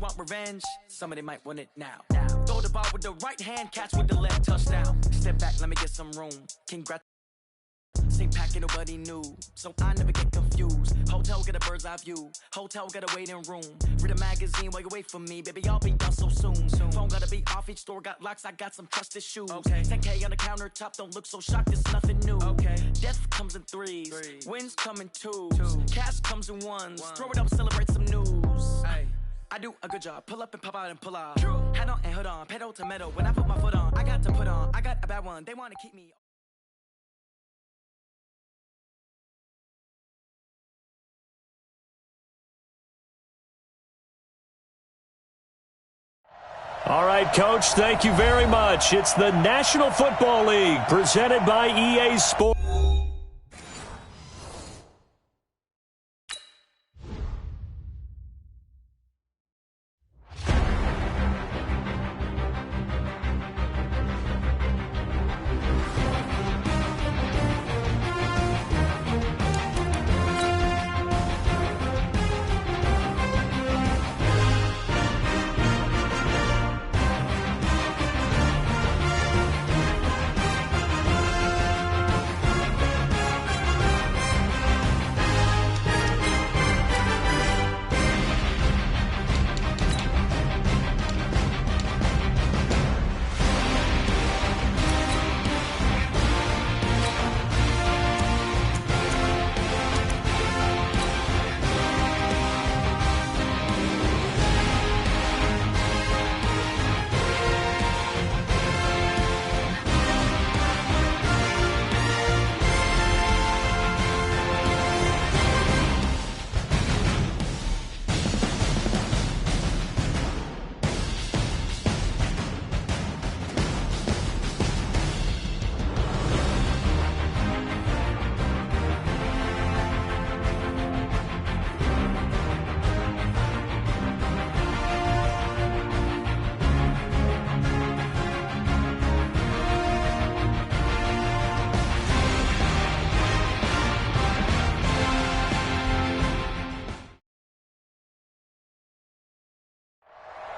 want revenge, somebody might want it now. Throw the ball with the right hand, catch with the left, touchdown. Step back, let me get some room. Congrats. Same packet, nobody knew, so I never get confused. Hotel get a bird's eye view, hotel get a waiting room. Read a magazine while you wait for me, baby, I'll be done so soon. Phone gotta be off, each store got locks, I got some trusted shoes. 10K on the countertop, don't look so shocked, it's nothing new. Death comes in threes, wins come in twos, cash comes in ones. Throw it up, celebrate some news. I do a good job, pull up and pop out and pull out. Head on and hood on, pedal to metal. When I put my foot on, I got to put on. I got a bad one, they wanna keep me. All right, Coach, thank you very much. It's the National Football League presented by EA Sports.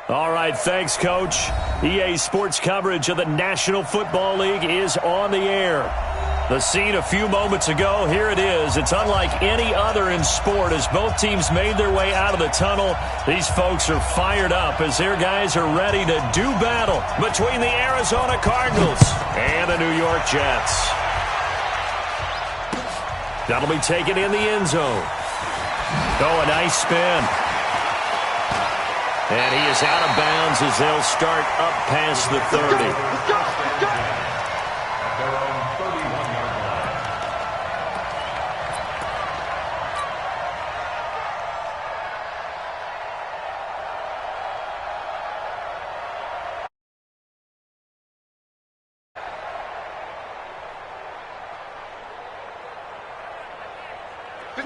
All right, thanks, Coach. EA Sports coverage of the National Football League is on the air. The scene a few moments ago, here it is. It's unlike any other in sport as both teams made their way out of the tunnel. These folks are fired up as their guys are ready to do battle between the Arizona Cardinals and the New York Jets. That'll be taken in the end zone. Oh, a nice spin. And he is out of bounds as they'll start up past the 30. Let's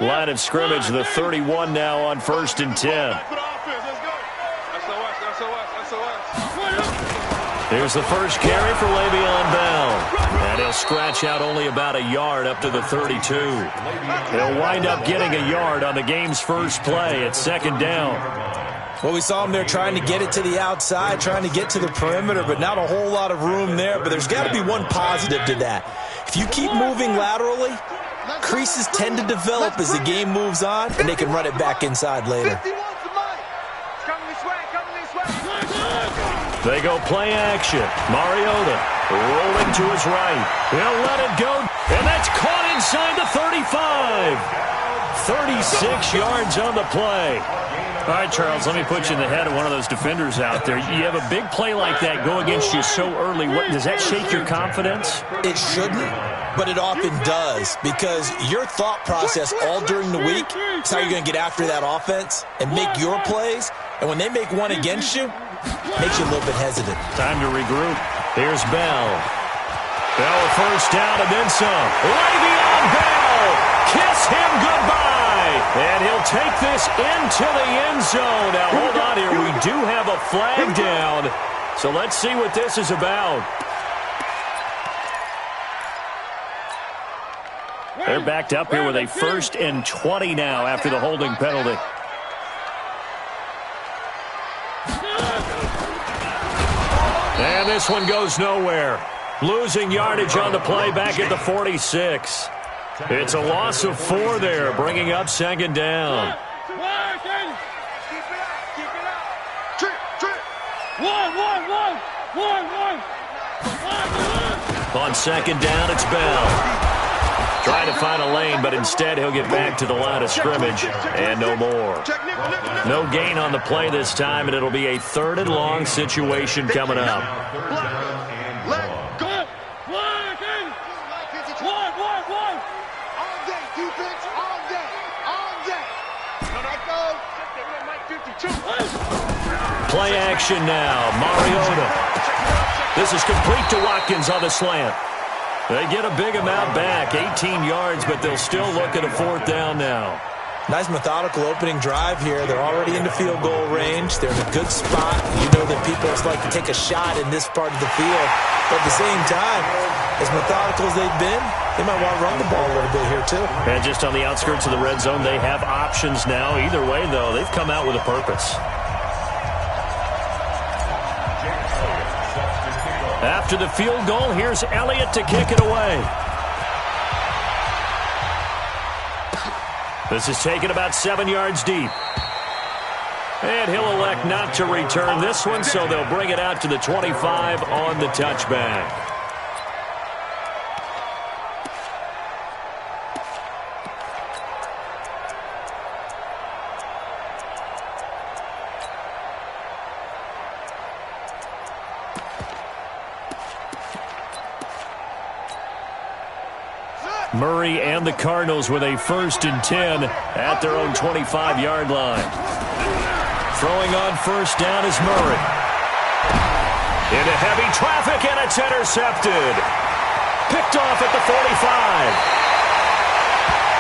go. Line of scrimmage, the 31 now on 1st and 10. Here's the first carry for Le'Veon Bell. And he'll scratch out only about a yard up to the 32. He'll wind up getting a yard on the game's first play at 2nd down. Well, we saw him there trying to get it to the outside, trying to get to the perimeter, but not a whole lot of room there. But there's got to be one positive to that. If you keep moving laterally, creases tend to develop as the game moves on, and they can run it back inside later. They go play action. Mariota rolling to his right. He'll let it go, and that's caught inside the 35. 36 yards on the play. All right, Charles, let me put you in the head of one of those defenders out there. You have a big play like that go against you so early. Does that shake your confidence? It shouldn't, but it often does, because your thought process all during the week is how you're going to get after that offense and make your plays. And when they make one against you, it makes you a little bit hesitant. Time to regroup. Here's Bell. Bell first down and then some. Le'Veon Bell. Kiss him goodbye. And he'll take this into the end zone. Now, hold on here. We do have a flag down. So let's see what this is about. They're backed up here with a 1st and 20 now after the holding penalty. And this one goes nowhere. Losing yardage on the play back at the 46. It's a loss of 4 there, bringing up second down. On second down, it's Bell. Trying to find a lane, but instead he'll get back to the line of scrimmage and no more. No gain on the play this time, and it'll be a 3rd and long situation coming up. Play action now. Mariota. This is complete to Watkins on the slant. They get a big amount back, 18 yards, but they'll still look at a 4th down now. Nice methodical opening drive here. They're already into field goal range. They're in a good spot. You know that people just like to take a shot in this part of the field. But at the same time, as methodical as they've been, they might want to run the ball a little bit here too. And just on the outskirts of the red zone, they have options now. Either way, though, they've come out with a purpose. After the field goal, here's Elliott to kick it away. This is taken about 7 yards deep. And he'll elect not to return this one, so they'll bring it out to the 25 on the touchback. Murray and the Cardinals with a 1st and 10 at their own 25-yard line. Throwing on 1st down is Murray. Into heavy traffic, and it's intercepted. Picked off at the 45.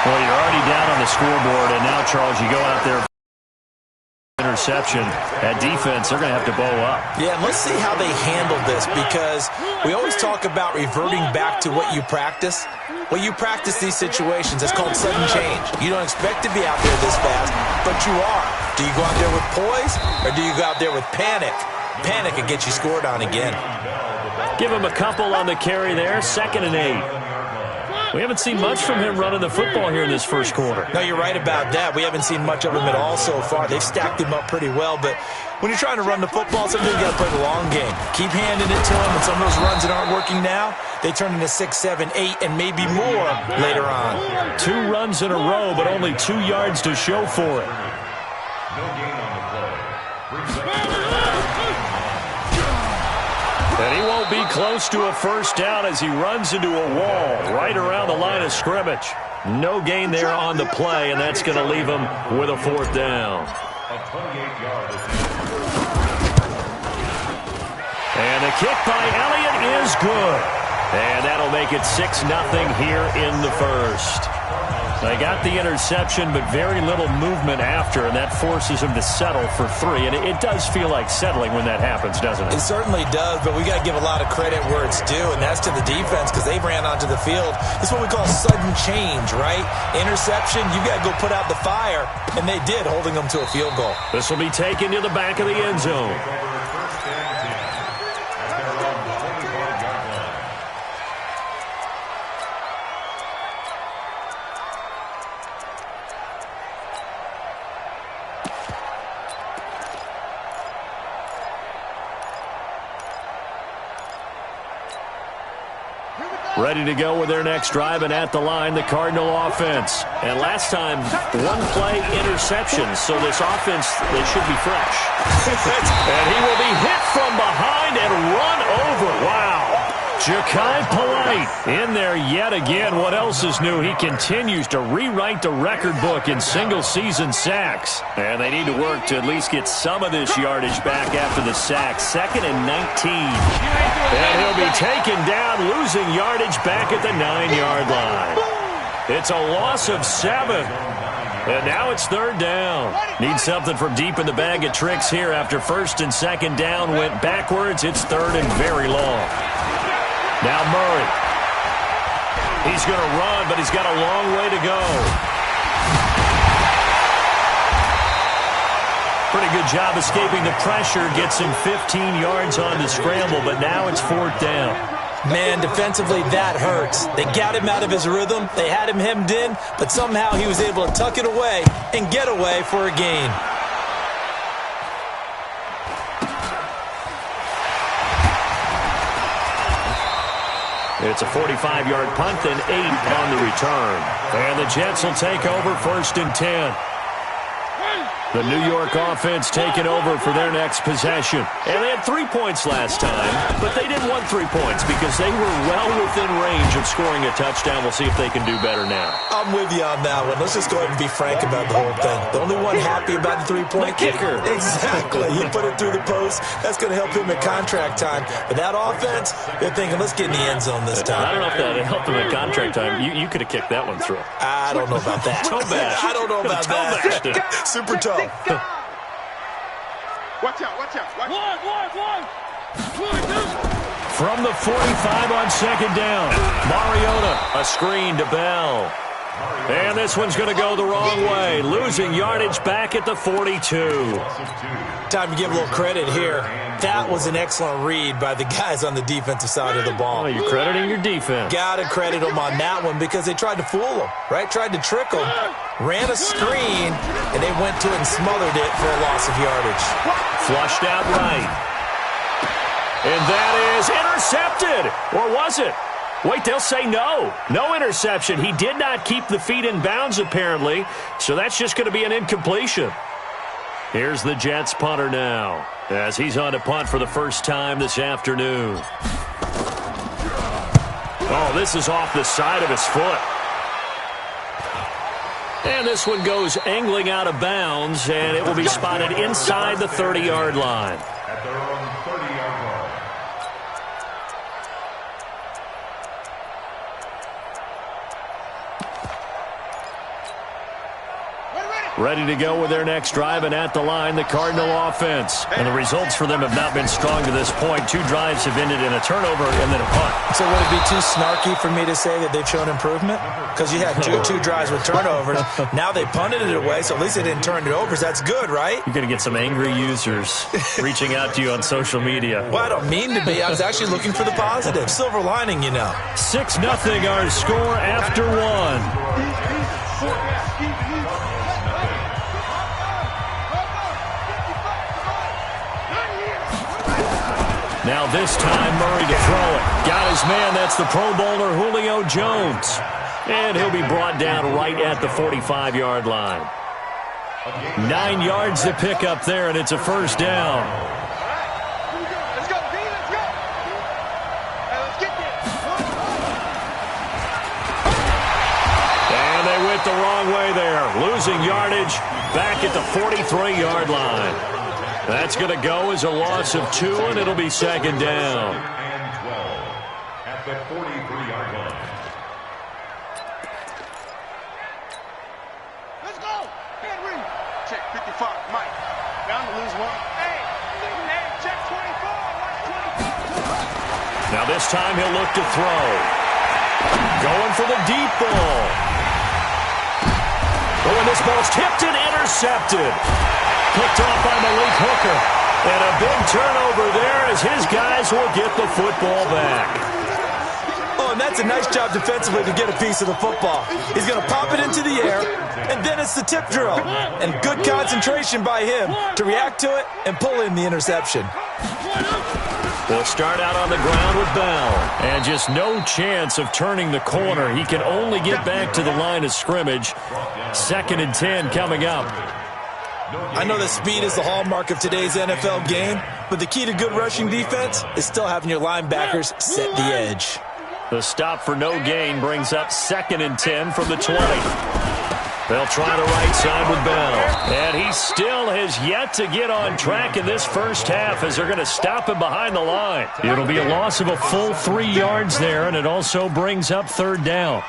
Well, you're already down on the scoreboard, and now, Charles, you go out there. Interception. At defense, they're going to have to bow up. Yeah, and let's see how they handle this, because we always talk about reverting back to what you practice. Well, you practice these situations. It's called sudden change. You don't expect to be out there this fast, but you are. Do you go out there with poise, or do you go out there with panic? Panic can get you scored on again. Give him a couple on the carry there. 2nd and 8. We haven't seen much from him running the football here in this first quarter. No, you're right about that. We haven't seen much of him at all so far. They've stacked him up pretty well, but when you're trying to run the football, sometimes you got to play the long game. Keep handing it to him, and some of those runs that aren't working now, they turn into 6, 7, 8, and maybe more later on. 2 runs in a row, but only 2 yards to show for it. And he won't be close to a 1st down as he runs into a wall right around the line of scrimmage. No gain there on the play, and that's going to leave him with a 4th down. And the kick by Elliott is good. And that'll make it 6-0 here in the 1st. They got the interception, but very little movement after, and that forces them to settle for 3. And it does feel like settling when that happens, doesn't it? It certainly does, but we got to give a lot of credit where it's due, and that's to the defense, because they ran onto the field. It's what we call sudden change, right? Interception, you got to go put out the fire, and they did, holding them to a field goal. This will be taken to the back of the end zone. Ready to go with their next drive, and at the line, the Cardinal offense. And last time, 1-play interception, so this offense, they should be fresh. And he will be hit from behind and run over. Wow. Ja'Kai Polite in there yet again. What else is new? He continues to rewrite the record book in single-season sacks. And they need to work to at least get some of this yardage back after the sack. 2nd and 19. And he'll be taken down, losing yardage back at the 9-yard line. It's a loss of 7. And now it's 3rd down. Need something from deep in the bag of tricks here after 1st and 2nd down went backwards. It's 3rd and very long. Now Murray. He's going to run, but he's got a long way to go. Pretty good job escaping the pressure. Gets him 15 yards on the scramble, but now it's 4th down. Man, defensively, that hurts. They got him out of his rhythm. They had him hemmed in, but somehow he was able to tuck it away and get away for a gain. It's a 45-yard punt and 8 on the return. And the Jets will take over 1st and 10. The New York offense taking over for their next possession. And they had 3 points last time, but they didn't want 3 points because they were well within range of scoring a touchdown. We'll see if they can do better now. I'm with you on that one. Let's just go ahead and be frank about the whole thing. The only one happy about the three-point kicker. Exactly. He put it through the post. That's going to help him at contract time. But that offense, they're thinking, let's get in the end zone this time. I don't know if that helped him at contract time. You could have kicked that one through. I don't know about that. Toe bash. I don't know about that. Super toe. Watch out, watch out. One. From the 45 on 2nd down, Mariota, a screen to Bell. And this one's going to go the wrong way, losing yardage back at the 42. Time to give a little credit here. That was an excellent read by the guys on the defensive side of the ball. Oh, you're crediting your defense. Got to credit them on that one because they tried to fool them, right? Tried to trick them, ran a screen, and they went to it and smothered it for a loss of yardage. Flushed out right. And that is intercepted. Or was it? Wait, they'll say no. No interception. He did not keep the feet in bounds, apparently, so that's just going to be an incompletion. Here's the Jets punter now, as he's on to punt for the first time this afternoon. Oh, this is off the side of his foot. And this one goes angling out of bounds, and it will be spotted inside the 30-yard line. At their own 30-yard line. Ready to go with their next drive, and at the line, the Cardinal offense. And the results for them have not been strong to this point. 2 drives have ended in a turnover and then a punt. So would it be too snarky for me to say that they've shown improvement? Because you had two drives with turnovers. Now they punted it away, so at least they didn't turn it over. So that's good, right? You're going to get some angry users reaching out to you on social media. Well, I don't mean to be. I was actually looking for the positive. Silver lining, you know. 6-0 our score after 1. Now this time, Murray to throw it. Got his man. That's the Pro Bowler, Julio Jones. And he'll be brought down right at the 45-yard line. 9 yards to pick up there, and it's a first down. Let's go, D, let's go. Let's get this. And they went the wrong way there. Losing yardage back at the 43-yard line. That's going to go as a loss of 2, and it'll be 2nd down. And 12 at the 43-yard line. Let's go. Henry. Check 55. Mike. Down to lose 1. Hey, check 24. Now this time he'll look to throw. Going for the deep ball. Oh, and this ball's tipped and intercepted. Picked off by Malik Hooker. And a big turnover there as his guys will get the football back. Oh, and that's a nice job defensively to get a piece of the football. He's going to pop it into the air, and then it's the tip drill. And good concentration by him to react to it and pull in the interception. They'll start out on the ground with Bell. And just no chance of turning the corner. He can only get back to the line of scrimmage. 2nd and 10 coming up. I know that speed is the hallmark of today's NFL game, but the key to good rushing defense is still having your linebackers set the edge. The stop for no gain brings up 2nd and 10 from the 20. They'll try the right side with Bell. And he still has yet to get on track in this first half as they're going to stop him behind the line. It'll be a loss of a full 3 yards there, and it also brings up 3rd down.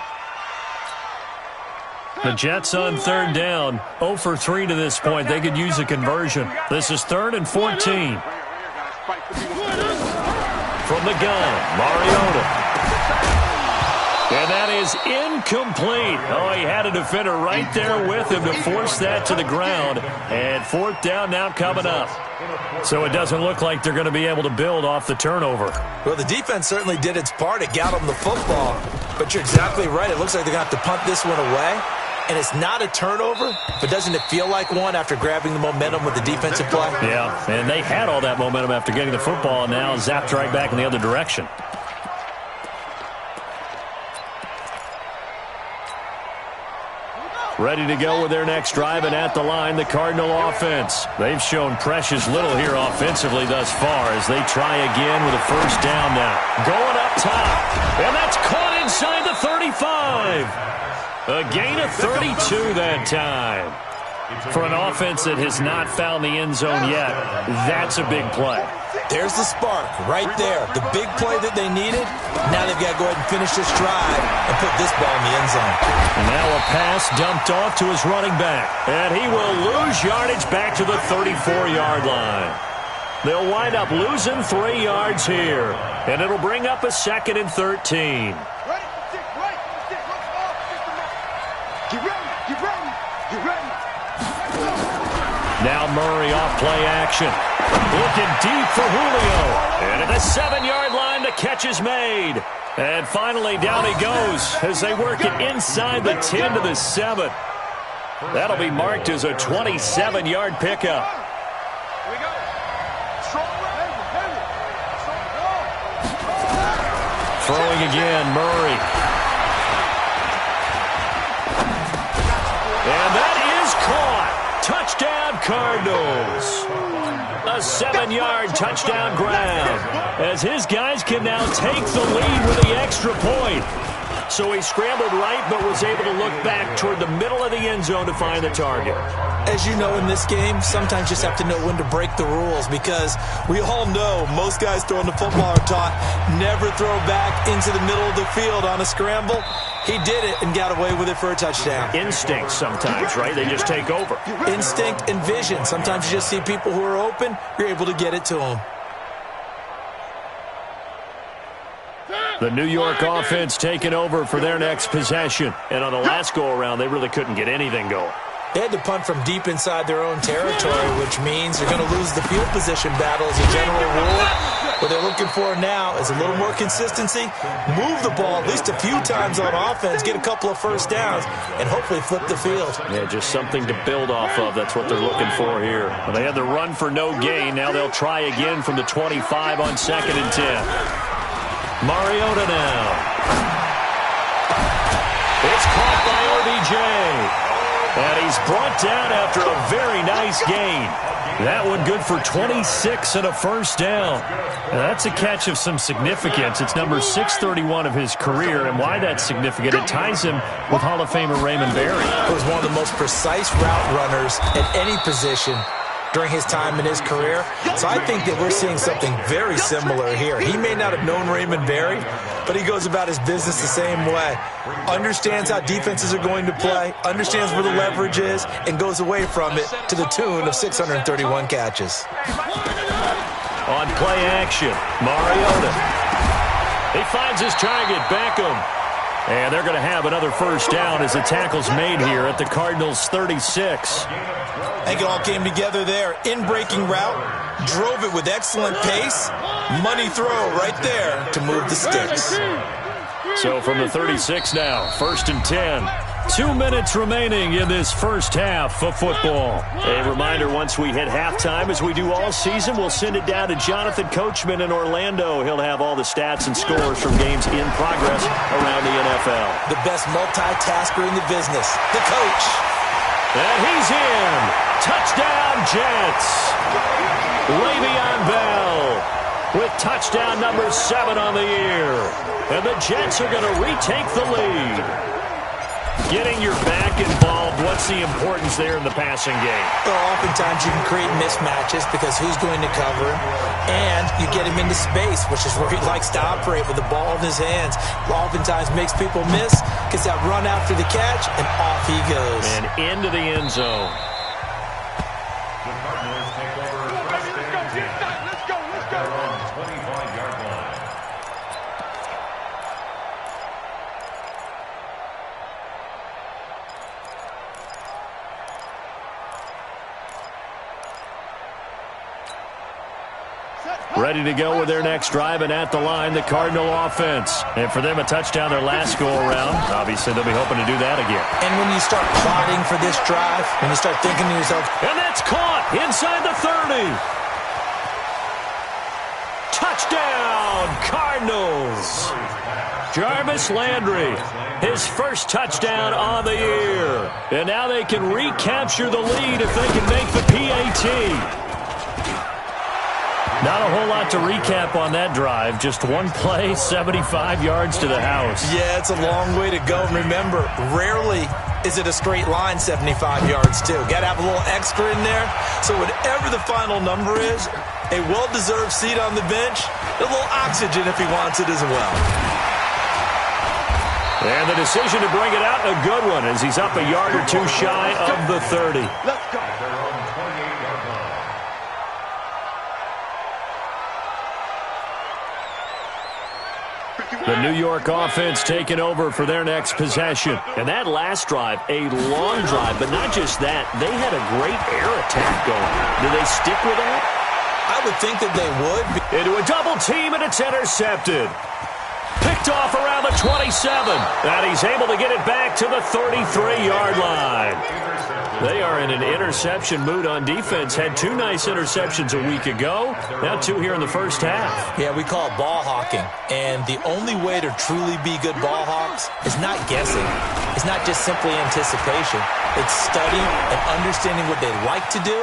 The Jets on 3rd down, 0 for 3 to this point. They could use a conversion. This is 3rd and 14. From the gun, Mariota. And that is incomplete. Oh, he had a defender right there with him to force that to the ground. And fourth down now coming up. So it doesn't look like they're going to be able to build off the turnover. Well, the defense certainly did its part. It got them the football. But you're exactly right. It looks like they're going to have to punt this one away. And it's not a turnover, but doesn't it feel like one after grabbing the momentum with the defensive play? Yeah, and they had all that momentum after getting the football and now zapped right back in the other direction. Ready to go with their next drive, and at the line, the Cardinal offense. They've shown precious little here offensively thus far as they try again with a first down now. Going up top, and that's caught inside the 35. A gain of 32 that time. For an offense that has not found the end zone yet, that's a big play. There's the spark right there. The big play that they needed. Now they've got to go ahead and finish this drive and put this ball in the end zone. And now a pass dumped off to his running back. And he will lose yardage back to the 34-yard line. They'll wind up losing 3 yards here. And it'll bring up a 2nd and 13. Now Murray off play action. Looking deep for Julio. And at the 7-yard line, the catch is made. And finally, down he goes as they work it inside the 10 to the 7. That'll be marked as a 27-yard pickup. Throwing again, Murray. And that is caught. Touchdown, Cardinals. A 7-yard touchdown grab as his guys can now take the lead with the extra point. So he scrambled right but was able to look back toward the middle of the end zone to find the target. As you know, in this game, sometimes you just have to know when to break the rules because we all know most guys throwing the football are taught never throw back into the middle of the field on a scramble. He did it and got away with it for a touchdown. Instinct sometimes, right? They just take over. Instinct and vision. Sometimes you just see people who are open, you're able to get it to them. The New York offense taking over for their next possession. And on the last go-around, they really couldn't get anything going. They had to punt from deep inside their own territory, which means they're going to lose the field position battle as a general rule. What they're looking for now is a little more consistency, move the ball at least a few times on offense, get a couple of first downs, and hopefully flip the field. Yeah, just something to build off of. That's what they're looking for here. Well, they had the run for no gain. Now they'll try again from the 25 on 2nd and 10. Mariota now. It's caught by OBJ. And he's brought down after a very nice gain. That one good for 26 and a first down. Now that's a catch of some significance. It's number 631 of his career, and why that's significant, it ties him with Hall of Famer Raymond Berry. He was one of the most precise route runners at any position during his time in his career. So I think that we're seeing something very similar here. He may not have known Raymond Berry, but he goes about his business the same way. Understands how defenses are going to play, understands where the leverage is, and goes away from it to the tune of 631 catches. On play action, Mariota. He finds his target, Beckham. And they're going to have another first down as the tackle's made here at the Cardinals' 36. I think it all came together there. In-breaking route, drove it with excellent pace. Money throw right there to move the sticks. So from the 36 now, 1st and 10. 2 minutes remaining in this first half of football. A reminder, once we hit halftime, as we do all season, we'll send it down to Jonathan Coachman in Orlando. He'll have all the stats and scores from games in progress around the NFL. The best multitasker in the business, the coach. And he's in. Touchdown, Jets. Le'Veon Bell with touchdown number 7 on the year. And the Jets are going to retake the lead. Getting your back involved, what's the importance there in the passing game? Well, oftentimes you can create mismatches because who's going to cover him, and you get him into space, which is where he likes to operate with the ball in his hands. Oftentimes makes people miss, gets that run after the catch, and off he goes. And into the end zone. Ready to go with their next drive, and at the line, the Cardinal offense. And for them, a touchdown their last go-around. Obviously, they'll be hoping to do that again. And when you start plotting for this drive, when you start thinking to yourself, and that's caught inside the 30. Touchdown, Cardinals. Jarvis Landry, his first touchdown on the year. And now they can recapture the lead if they can make the PAT. Not a whole lot to recap on that drive. Just one play, 75 yards to the house. Yeah, it's a long way to go. Remember, rarely is it a straight line 75 yards, too. Got to have a little extra in there. So whatever the final number is, a well-deserved seat on the bench, a little oxygen if he wants it as well. And the decision to bring it out, a good one, as he's up a yard or two shy of the 30. Let's go. The New York offense taking over for their next possession. And that last drive, a long drive, but not just that. They had a great air attack going. Do they stick with that? I would think that they would. Into a double team, and it's intercepted. Picked off around the 27. And he's able to get it back to the 33-yard line. They are in an interception mood on defense. Had two nice interceptions a week ago. Now two here in the first half. Yeah, we call it ball hawking. And the only way to truly be good ball hawks is not guessing. It's not just simply anticipation. It's studying and understanding what they like to do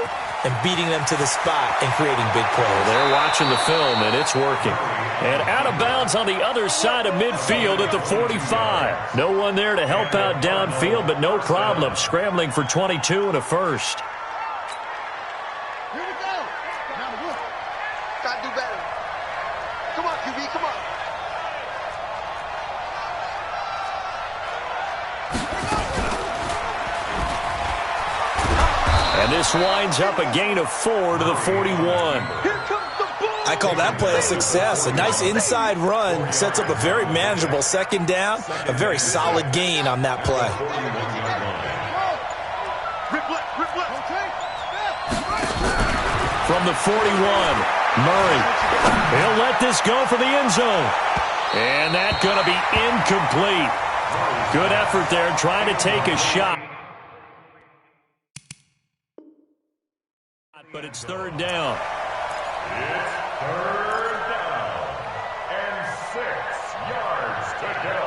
and beating them to the spot and creating big plays. They're watching the film, and it's working. And out of bounds on the other side of midfield at the 45. No one there to help out downfield, but no problem. Scrambling for 22 and a first. Here we go. Now look. Gotta do better. Come on, QB, come on. And this winds up a gain of 4 to the 41. Here comes the ball. I call that play a success. A nice inside run sets up a very manageable second down. A very solid gain on that play. From the 41, Murray. He'll let this go for the end zone. And that's going to be incomplete. Good effort there trying to take a shot. But it's third down. It's third down and 6 yards to go.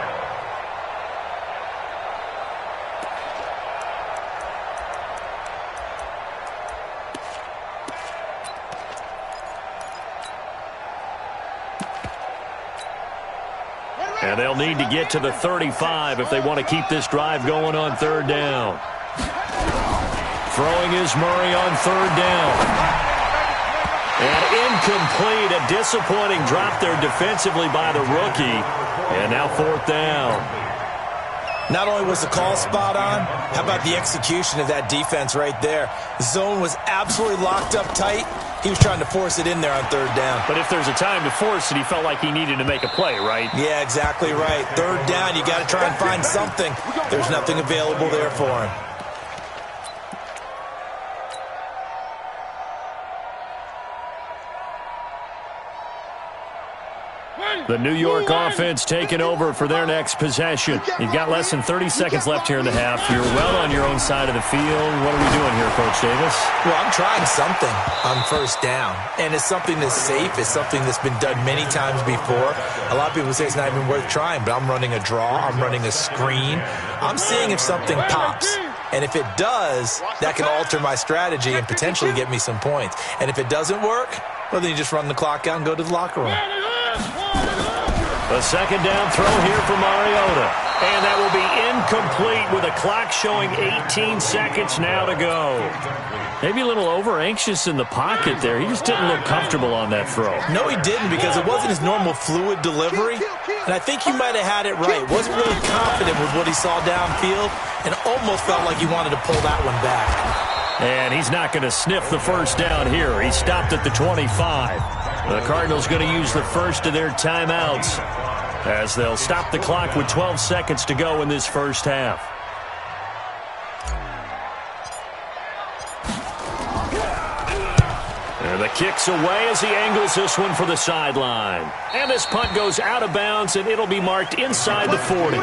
And they'll need to get to the 35 if they want to keep this drive going on third down. Throwing is Murray on third down. And incomplete. A disappointing drop there defensively by the rookie. And now fourth down. Not only was the call spot on, how about the execution of that defense right there? The zone was absolutely locked up tight. He was trying to force it in there on third down. But if there's a time to force it, he felt like he needed to make a play, right? Yeah, exactly right. Third down, you got to try and find something. There's nothing available there for him. The New York offense taking over for their next possession. You've got less than 30 seconds left here in the half. You're well on your own side of the field. What are we doing here, Coach Davis? Well, I'm trying something on first down. And it's something that's safe. It's something that's been done many times before. A lot of people say it's not even worth trying, but I'm running a draw. I'm running a screen. I'm seeing if something pops. And if it does, that can alter my strategy and potentially get me some points. And if it doesn't work, well, then you just run the clock out and go to the locker room. The second down throw here for Mariota. And that will be incomplete with a clock showing 18 seconds now to go. Maybe a little over-anxious in the pocket there. He just didn't look comfortable on that throw. No, he didn't, because it wasn't his normal fluid delivery. And I think he might have had it right. Wasn't really confident with what he saw downfield and almost felt like he wanted to pull that one back. And he's not going to sniff the first down here. He stopped at the 25. The Cardinals going to use the first of their timeouts as they'll stop the clock with 12 seconds to go in this first half. And the Kicks away as he angles this one for the sideline. And this punt goes out of bounds, and it'll be marked inside the 40.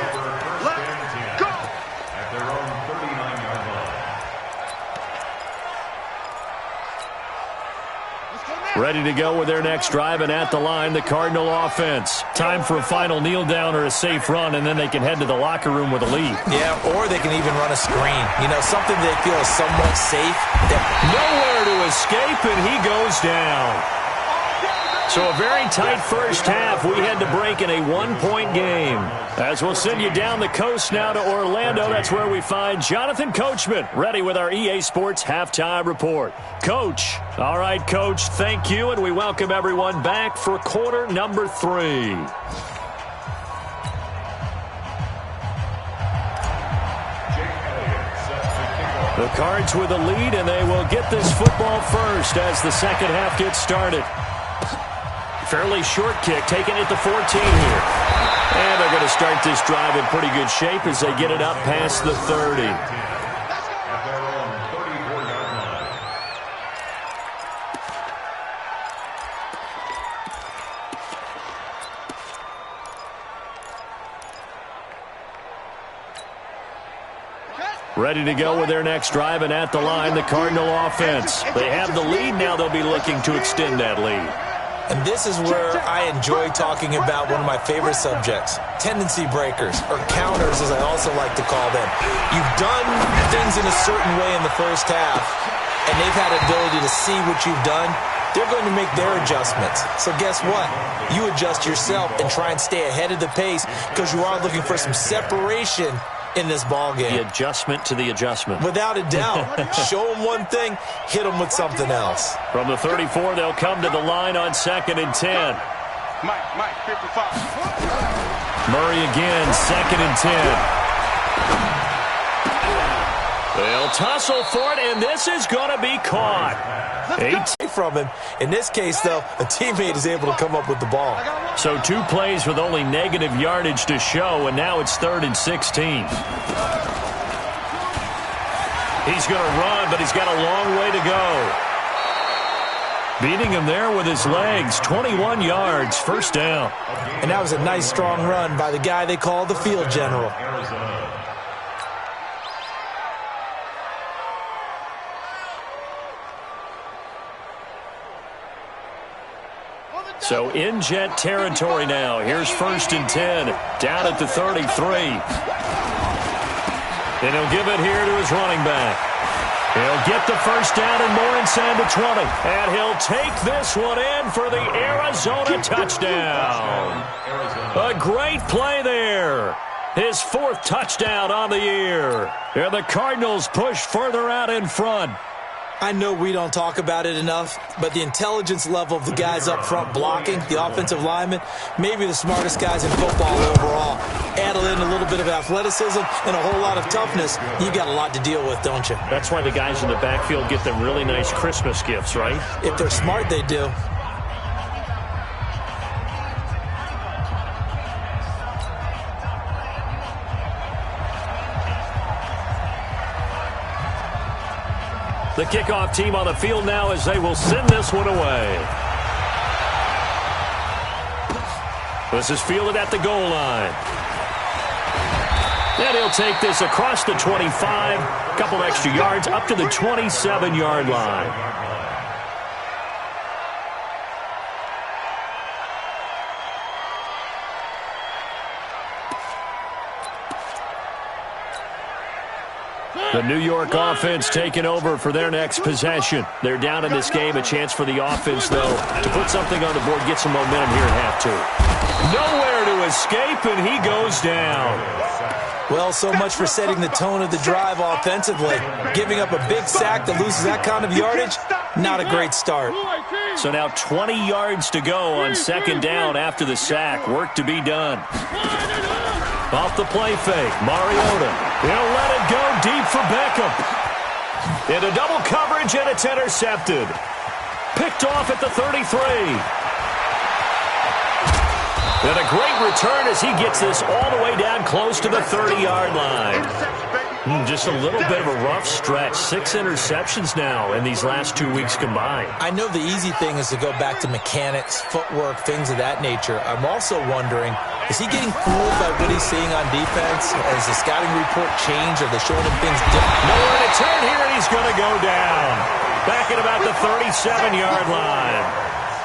Ready to go with their next drive, and at the line, the Cardinal offense. Time for a final kneel down or a safe run, and then they can head to the locker room with a lead. Yeah, or they can even run a screen. You know, something they feel is somewhat safe. Nowhere to escape, and he goes down. So a very tight first half. We had to break in a one-point game. As we'll send you down the coast now to Orlando, that's where we find Jonathan Coachman, ready with our EA Sports Halftime Report. Coach. All right, Coach, thank you, and we welcome everyone back for quarter number 3. The Cards with a lead, and they will get this football first as the second half gets started. Fairly short kick, taken at the 14 here. And they're going to start this drive in pretty good shape as they get it up past the 30. Ready to go with their next drive, and at the line, the Cardinal offense. They have the lead, now they'll be looking to extend that lead. And this is where I enjoy talking about one of my favorite subjects, tendency breakers, or counters as I also like to call them. You've done things in a certain way in the first half, and they've had the ability to see what you've done. They're going to make their adjustments. So guess what? You adjust yourself and try and stay ahead of the pace because you are looking for some separation in this ball game. The adjustment to the adjustment. Without a doubt. Show them one thing, hit them with something else. From the 34, they'll come to the line on 2nd and 10. Mike, 55. Murray again, 2nd and 10. They'll tussle for it, and this is going to be caught. 8 from him. In this case, though, a teammate is able to come up with the ball. So 2 plays with only negative yardage to show, and now it's 3rd and 16. He's going to run, but he's got a long way to go. Beating him there with his legs, 21 yards, first down. And that was a nice, strong run by the guy they call the field general. So in Jet territory now. Here's 1st and 10, down at the 33. And he'll give it here to his running back. He'll get the first down and more inside the 20. And he'll take this one in for the Arizona touchdown. A great play there. His 4th touchdown on the year. And the Cardinals push further out in front. I know we don't talk about it enough, but the intelligence level of the guys up front blocking, the offensive linemen, maybe the smartest guys in football overall. Add in a little bit of athleticism and a whole lot of toughness, you got a lot to deal with, don't you? That's why the guys in the backfield get them really nice Christmas gifts, right? If they're smart, they do. The kickoff team on the field now as they will send this one away. This is fielded at the goal line. And he'll take this across the 25, a couple extra yards up to the 27-yard line. The New York offense taking over for their next possession. They're down in this game. A chance for the offense, though, to put something on the board, get some momentum here at half 2. Nowhere to escape, and he goes down. Well, so much for setting the tone of the drive offensively. Giving up a big sack that loses that kind of yardage, not a great start. So now 20 yards to go on 2nd down after the sack. Work to be done. Off the play fake, Mariota. He'll let it go deep for Beckham. Into double coverage, and it's intercepted. Picked off at the 33. And a great return as he gets this all the way down close to the 30-yard line. Just a little bit of a rough stretch. 6 interceptions now in these last 2 weeks combined. I know the easy thing is to go back to mechanics, footwork, things of that nature. I'm also wondering, is he getting fooled by what he's seeing on defense? Has the scouting report changed? Are they showing him things different? Nowhere to turn here, and he's going to go down. Back at about the 37-yard line.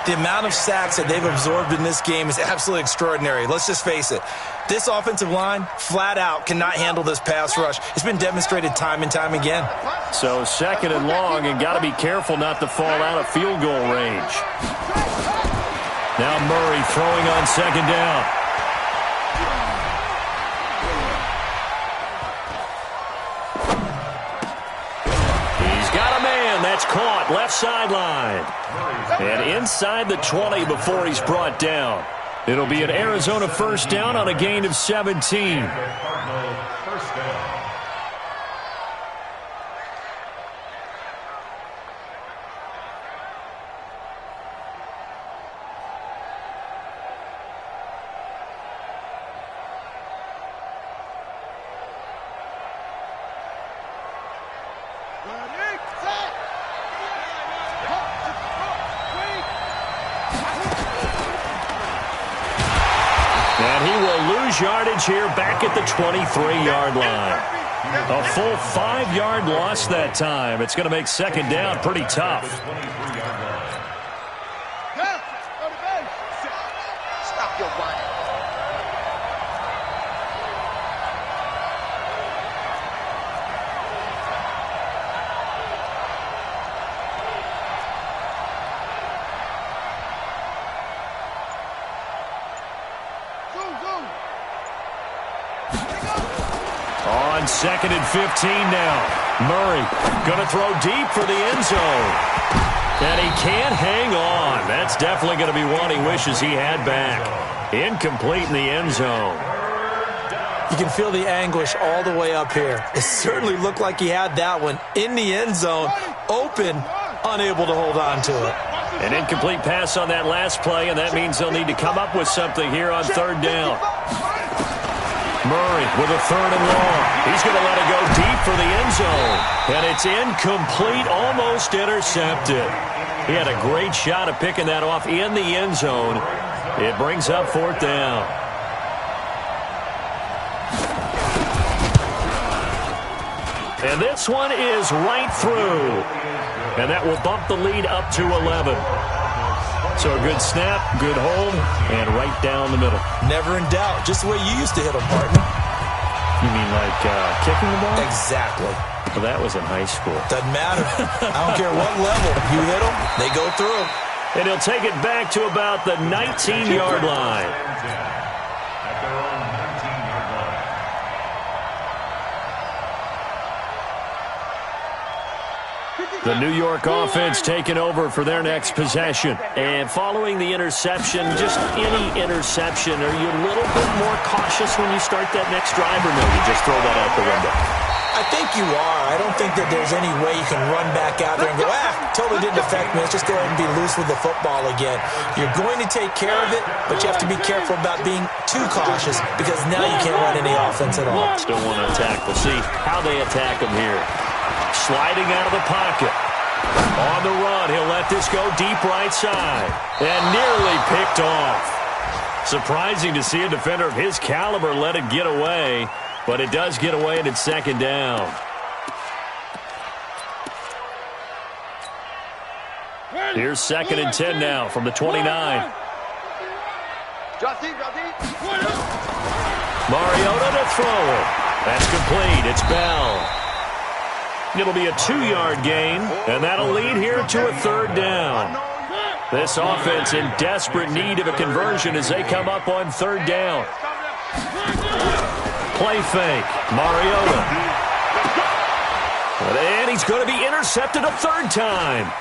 The amount of sacks that they've absorbed in this game is absolutely extraordinary. Let's just face it. This offensive line, flat out, cannot handle this pass rush. It's been demonstrated time and time again. So 2nd and long, and got to be careful not to fall out of field goal range. Now Murray throwing on 2nd down. He's got a man. That's caught. Left sideline. And inside the 20 before he's brought down. It'll be an Arizona first down on a gain of 17. First down. And he will lose yardage here back at the 23-yard line. A full 5-yard loss that time. It's going to make 2nd down pretty tough. Stop your whining. On 2nd and 15 now. Murray going to throw deep for the end zone. And he can't hang on. That's definitely going to be one he wishes he had back. Incomplete in the end zone. You can feel the anguish all the way up here. It certainly looked like he had that one in the end zone, open, unable to hold on to it. An incomplete pass on that last play, and that means they'll need to come up with something here on 3rd down. Murray with a 3rd and long. He's going to let it go deep for the end zone. And it's incomplete, almost intercepted. He had a great shot at picking that off in the end zone. It brings up 4th down. And this one is right through. And that will bump the lead up to 11. So a good snap, good hold, and right down the middle. Never in doubt. Just the way you used to hit them, partner. You mean like kicking the ball? Exactly. Well, that was in high school. Doesn't matter. I don't care what level. You hit them, they go through. And he'll take it back to about the 19-yard line. At their own 19-yard line. The New York offense taking over for their next possession. And following the interception, just any interception, are you a little bit more cautious when you start that next drive, or no, you just throw that out the window? I think you are. I don't think that there's any way you can run back out there and go, totally didn't affect me. Let's just go ahead and be loose with the football again. You're going to take care of it, but you have to be careful about being too cautious because now you can't run any offense at all. Still want to attack. We'll see how they attack him here. Sliding out of the pocket. On the run, he'll let this go deep right side. And nearly picked off. Surprising to see a defender of his caliber let it get away. But it does get away, and it's 2nd down. Here's 2nd and 10 now from the 29. Mariota to throw. That's complete. It's Bell. It'll be a 2-yard gain, and that'll lead here to a 3rd down. This offense in desperate need of a conversion as they come up on 3rd down. Play fake. Mariota. And he's going to be intercepted a 3rd time.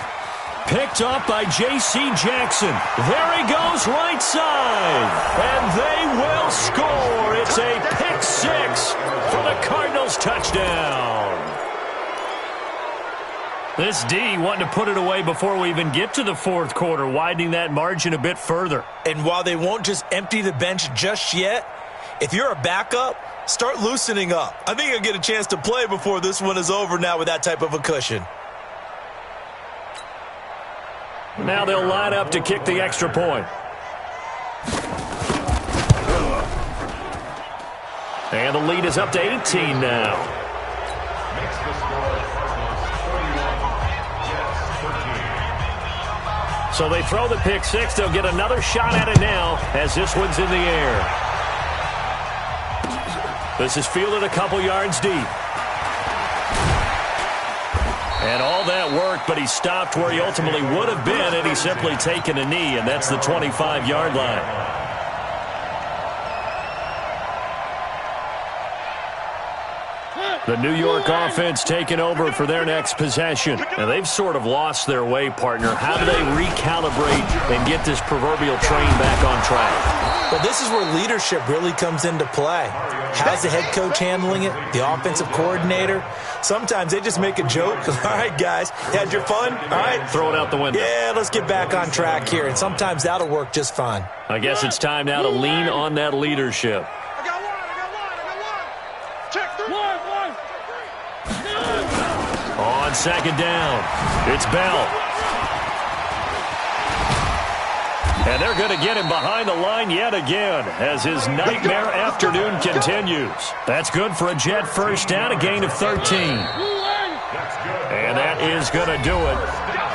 Picked up by J.C. Jackson. There he goes right side. And they will score. It's a pick 6 for the Cardinals touchdown. This D wanting to put it away before we even get to the 4th quarter, widening that margin a bit further. And while they won't just empty the bench just yet, If you're a backup, start loosening up. I think you'll get a chance to play before this one is over now with that type of a cushion. Now they'll line up to kick the extra point. And the lead is up to 18 now. Makes the score Cardinals 41, Jets 13. So they throw the pick six. They'll get another shot at it now as this one's in the air. This is fielded a couple yards deep. And all that worked, but he stopped where he ultimately would have been had he simply taken a knee, and that's the 25-yard line. The New York offense taking over for their next possession. And they've sort of lost their way, partner. How do they recalibrate and get this proverbial train back on track? Well, this is where leadership really comes into play. How's the head coach handling it? The offensive coordinator? Sometimes they just make a joke. All right, guys, had your fun? All right. Throw it out the window. Yeah, let's get back on track here. And sometimes that'll work just fine. I guess it's time now to lean on that leadership. I got one. Check through. One. On second down, it's Bell. And they're going to get him behind the line yet again as his nightmare afternoon continues. That's good for a Jet first down, a gain of 13. And that is going to do it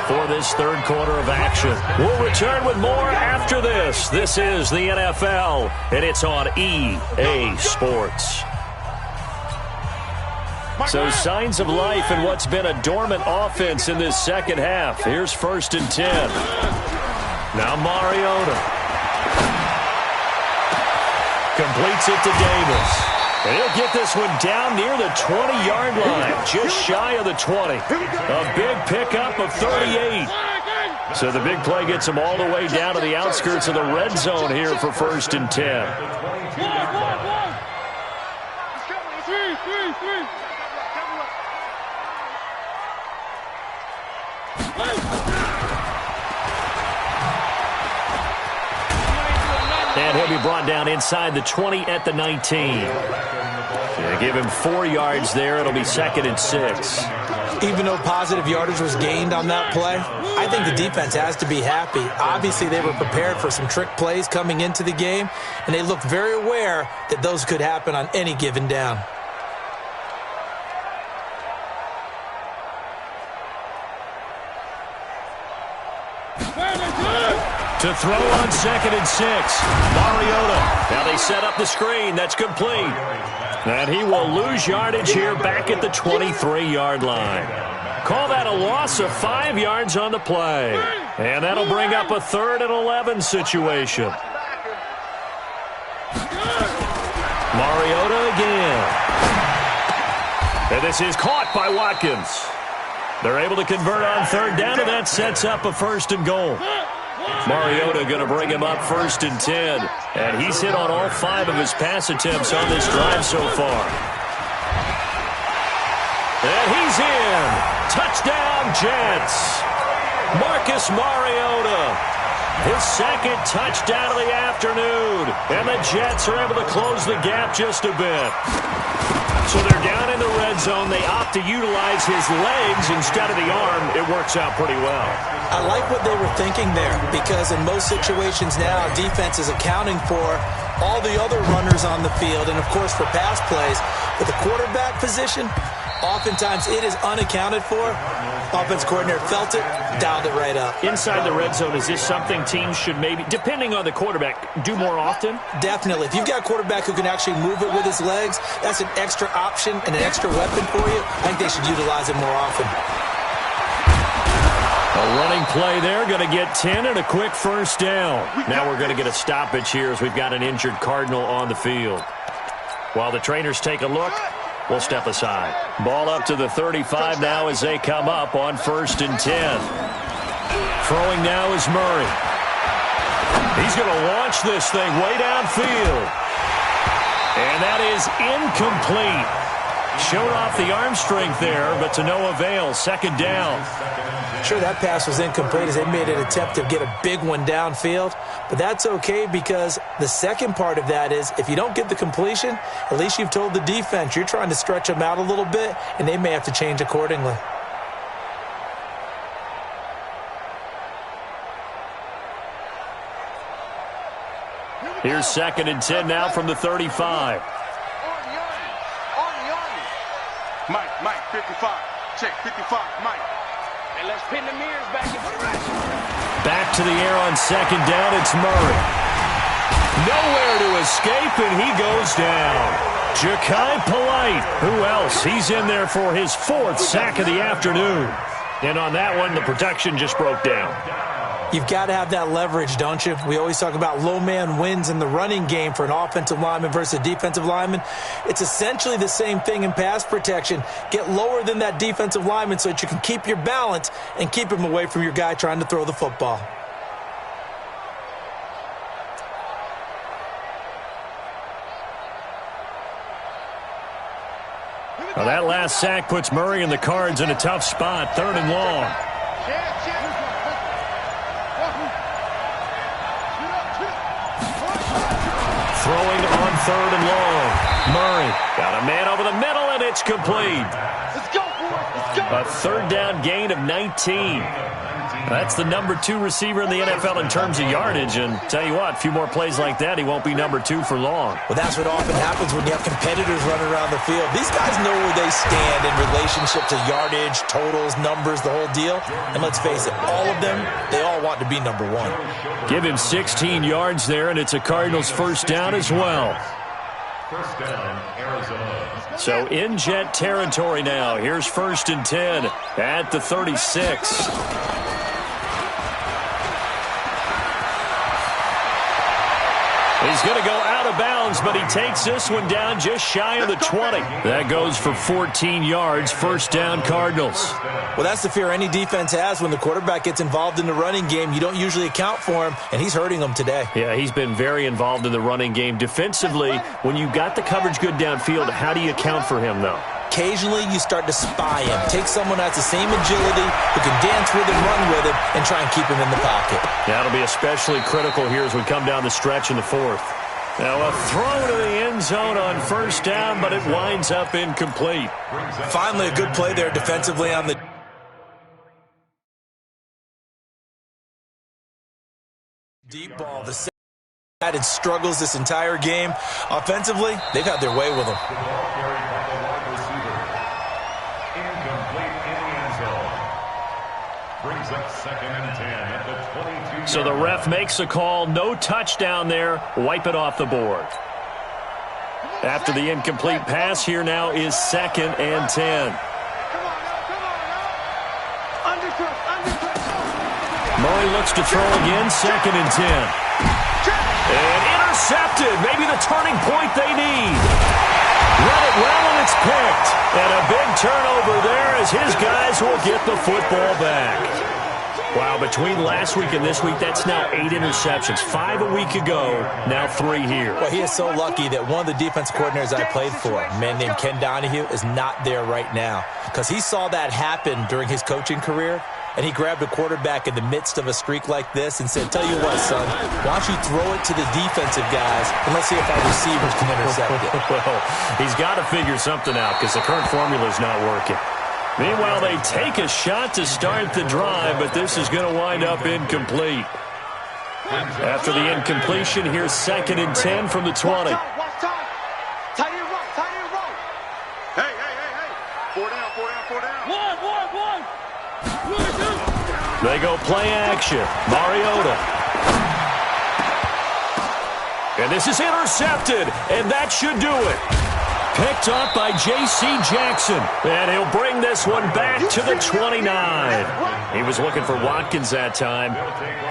for this third quarter of action. We'll return with more after this. This is the NFL, and it's on EA Sports. So signs of life in what's been a dormant offense in this second half. Here's 1st and 10. Now Mariota completes it to Davis. And he'll get this one down near the 20-yard line, just shy of the 20. A big pickup of 38. So the big play gets him all the way down to the outskirts of the red zone here for 1st and 10. And he'll be brought down inside the 20 at the 19. Yeah, give him 4 yards there. It'll be 2nd and 6. Even though positive yardage was gained on that play, I think the defense has to be happy. Obviously, they were prepared for some trick plays coming into the game, and they looked very aware that those could happen on any given down. To throw on 2nd and 6. Mariota. Now they set up the screen. That's complete. And he will lose yardage here back at the 23-yard line. Call that a loss of 5 yards on the play. And that'll bring up a 3rd and 11 situation. Mariota again. And this is caught by Watkins. They're able to convert on 3rd down, and that sets up a 1st and goal. Mariota going to bring him up 1st and 10. And he's hit on all 5 of his pass attempts on this drive so far. And he's in. Touchdown, Jets. Marcus Mariota. His 2nd touchdown of the afternoon. And the Jets are able to close the gap just a bit. So they're down in the red zone. They opt to utilize his legs instead of the arm. It works out pretty well. I like what they were thinking there, because in most situations now, defense is accounting for all the other runners on the field and, of course, for pass plays. But the quarterback position, oftentimes it is unaccounted for. Offense coordinator felt it, dialed it right up. Inside the red zone, is this something teams should maybe, depending on the quarterback, do more often? Definitely. If you've got a quarterback who can actually move it with his legs, that's an extra option and an extra weapon for you. I think they should utilize it more often. A running play there, going to get 10 and a quick 1st down. Now we're going to get a stoppage here as we've got an injured Cardinal on the field. While the trainers take a look, we'll step aside. Ball up to the 35 now as they come up on 1st and 10. Throwing now is Murray. He's going to launch this thing way downfield. And that is incomplete. Showed off the arm strength there, but to no avail. Second down. Sure, that pass was incomplete as they made an attempt to get a big one downfield. But that's okay because the second part of that is if you don't get the completion, at least you've told the defense you're trying to stretch them out a little bit, and they may have to change accordingly. Here's 2nd and 10 now from the 35. Mike, 55. Check, 55, Mike. And let's pin the mirrors back in position. Back to the air on 2nd down, it's Murray. Nowhere to escape, and he goes down. Ja'Kai Polite. Who else? He's in there for his 4th sack of the afternoon. And on that one, the protection just broke down. You've got to have that leverage, don't you? We always talk about low man wins in the running game for an offensive lineman versus a defensive lineman. It's essentially the same thing in pass protection. Get lower than that defensive lineman so that you can keep your balance and keep him away from your guy trying to throw the football. Well, that last sack puts Murray and the Cards in a tough spot. 3rd and long. Throwing on 3rd and long. Murray got a man over the middle, and it's complete. Let's go, boy. Let's go. A 3rd down gain of 19. That's the number 2 receiver in the NFL in terms of yardage. And tell you what, a few more plays like that, he won't be number 2 for long. Well, that's what often happens when you have competitors running around the field. These guys know where they stand in relationship to yardage, totals, numbers, the whole deal. And let's face it, all of them, they all want to be number 1. Give him 16 yards there, and it's a Cardinals 1st down as well. 1st down, Arizona. So in Jet territory now. Here's 1st and 10 at the 36. He's going to go out of bounds, but he takes this one down just shy of the 20. That goes for 14 yards. 1st down, Cardinals. Well, that's the fear any defense has when the quarterback gets involved in the running game. You don't usually account for him, and he's hurting them today. Yeah, he's been very involved in the running game. Defensively, when you got the coverage good downfield, how do you account for him, though? Occasionally, you start to spy him. Take someone that's the same agility, who can dance with him, run with him, and try and keep him in the pocket. That'll be especially critical here as we come down the stretch in the 4th. Now a throw to the end zone on 1st down, but it winds up incomplete. Finally, a good play there defensively on the deep ball. The side had struggles this entire game. Offensively, they've had their way with him. Brings up 2nd and 10 at the 22. So the ref makes a call. No touchdown there. Wipe it off the board. After the incomplete pass, here now is 2nd and 10. Murray looks to throw again. 2nd and 10. And intercepted. Maybe the turning point they need. Run it well, and it's picked. And a big turnover there as his guys will get the football back. Wow, between last week and this week, that's now 8 interceptions. 5 a week ago, now 3 here. Well, he is so lucky that one of the defense coordinators I played for, a man named Ken Donahue, is not there right now. Because he saw that happen during his coaching career, and he grabbed a quarterback in the midst of a streak like this and said, tell you what, son, why don't you throw it to the defensive guys, and let's see if our receivers can intercept it. Well, he's got to figure something out because the current formula is not working. Meanwhile, they take a shot to start the drive, but this is going to wind up incomplete. After the incompletion, here's 2nd and 10 from the 20. Watch time. Tight end right. Hey. 4 down. One. They go play action. Mariota. And this is intercepted, and that should do it. Picked up by J.C. Jackson, and he'll bring this one back to the 29. He was looking for Watkins that time.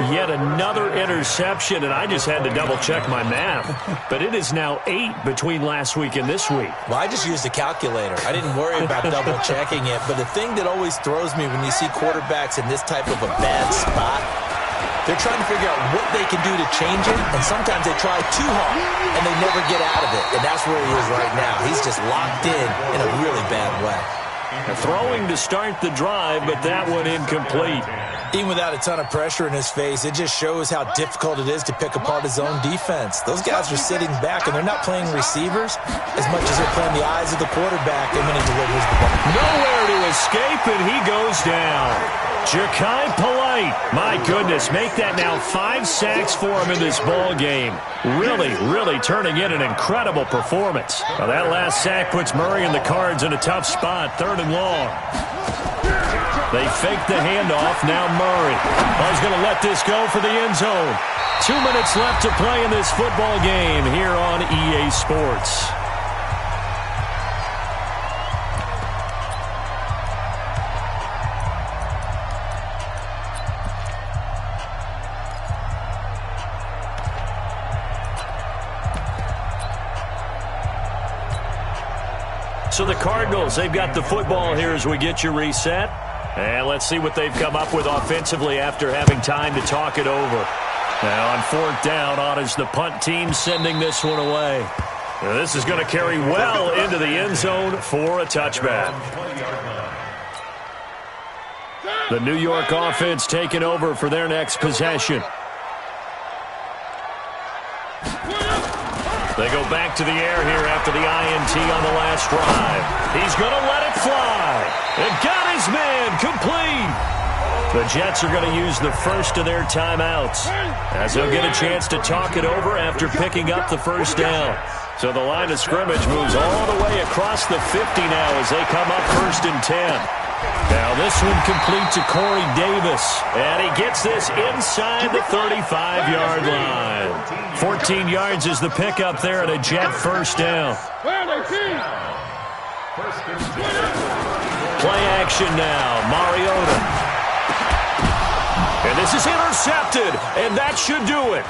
Yet another interception, and I just had to double-check my math. But it is now 8 between last week and this week. Well, I just used a calculator. I didn't worry about double-checking it. But the thing that always throws me when you see quarterbacks in this type of a bad spot They're trying to figure out what they can do to change it, and sometimes they try too hard, and they never get out of it. And that's where he is right now. He's just locked in a really bad way. Throwing to start the drive, but that one incomplete. Even without a ton of pressure in his face, it just shows how difficult it is to pick apart his own defense. Those guys are sitting back, and they're not playing receivers as much as they're playing the eyes of the quarterback when he delivers the ball. Nowhere to escape, and he goes down. Ja'Kai Polite, my goodness, make that now 5 sacks for him in this ball game. Really turning in an incredible performance. Now that last sack puts Murray and the Cards in a tough spot, 3rd and long. They fake the handoff, now Murray. He's going to let this go for the end zone. 2 minutes left to play in this football game here on EA Sports. So the Cardinals, they've got the football here as we get you reset. And let's see what they've come up with offensively after having time to talk it over. Now on 4th down, on is the punt team sending this one away. Now this is going to carry well into the end zone for a touchback. The New York offense taking over for their next possession. They go back to the air here after the INT on the last drive. He's going to let it fly. And got his man complete. The Jets are going to use the first of their timeouts as they'll get a chance to talk it over after picking up the first down. So the line of scrimmage moves all the way across the 50 now as they come up 1st and 10. Now this one complete to Corey Davis. And he gets this inside the 35-yard line. 14 yards is the pickup there at a Jet first down. Play action now. Mariota. And this is intercepted. And that should do it.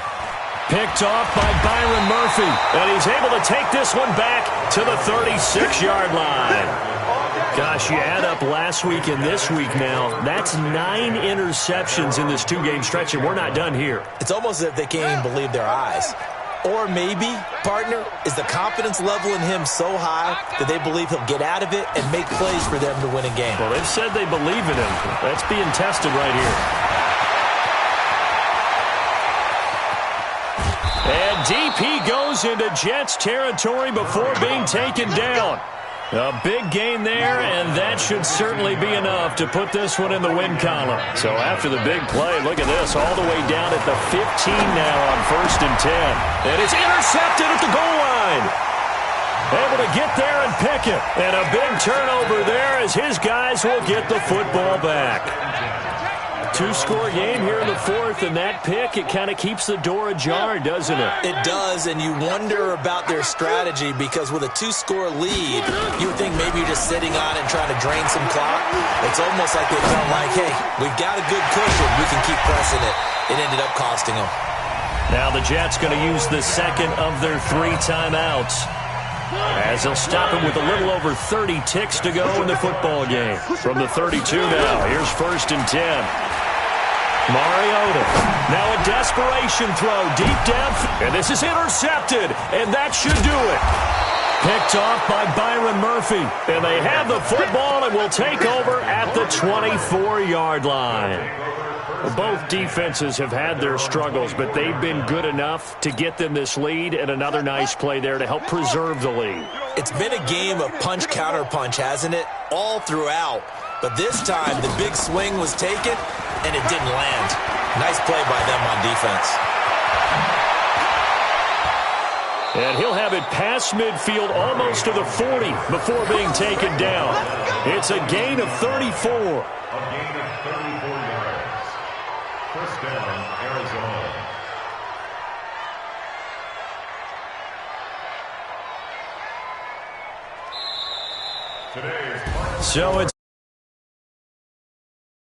Picked off by Byron Murphy. And he's able to take this one back to the 36-yard line. Gosh, you add up last week and this week now, that's 9 interceptions in this 2-game stretch, and we're not done here. It's almost as if they can't even believe their eyes. Or maybe, partner, is the confidence level in him so high that they believe he'll get out of it and make plays for them to win a game. Well, they've said they believe in him. That's being tested right here. And deep he goes into Jets territory before being taken down. A big gain there, and that should certainly be enough to put this one in the win column. So after the big play, look at this, all the way down at the 15 now on 1st and 10. And it's intercepted at the goal line. Able to get there and pick it. And a big turnover there as his guys will get the football back. 2-score game here in the 4th, and that pick, it kind of keeps the door ajar, doesn't it? It does, and you wonder about their strategy because with a 2-score lead, you would think maybe you're just sitting on it and trying to drain some clock. It's almost like they felt like, hey, we've got a good cushion. We can keep pressing it. It ended up costing them. Now the Jets going to use the second of their 3 timeouts as they'll stop him with a little over 30 ticks to go in the football game. From the 32 now, here's 1st and 10. Mariota. Now a desperation throw, deep depth, and this is intercepted, and that should do it. Picked off by Byron Murphy, and they have the football and will take over at the 24-yard line. Both defenses have had their struggles, but they've been good enough to get them this lead, and another nice play there to help preserve the lead. It's been a game of punch-counter-punch, hasn't it? All throughout. But this time, the big swing was taken, and it didn't land. Nice play by them on defense. And he'll have it past midfield almost to the 40 before being taken down. It's a gain of 34. A gain of 34 yards. First down, Arizona. So it's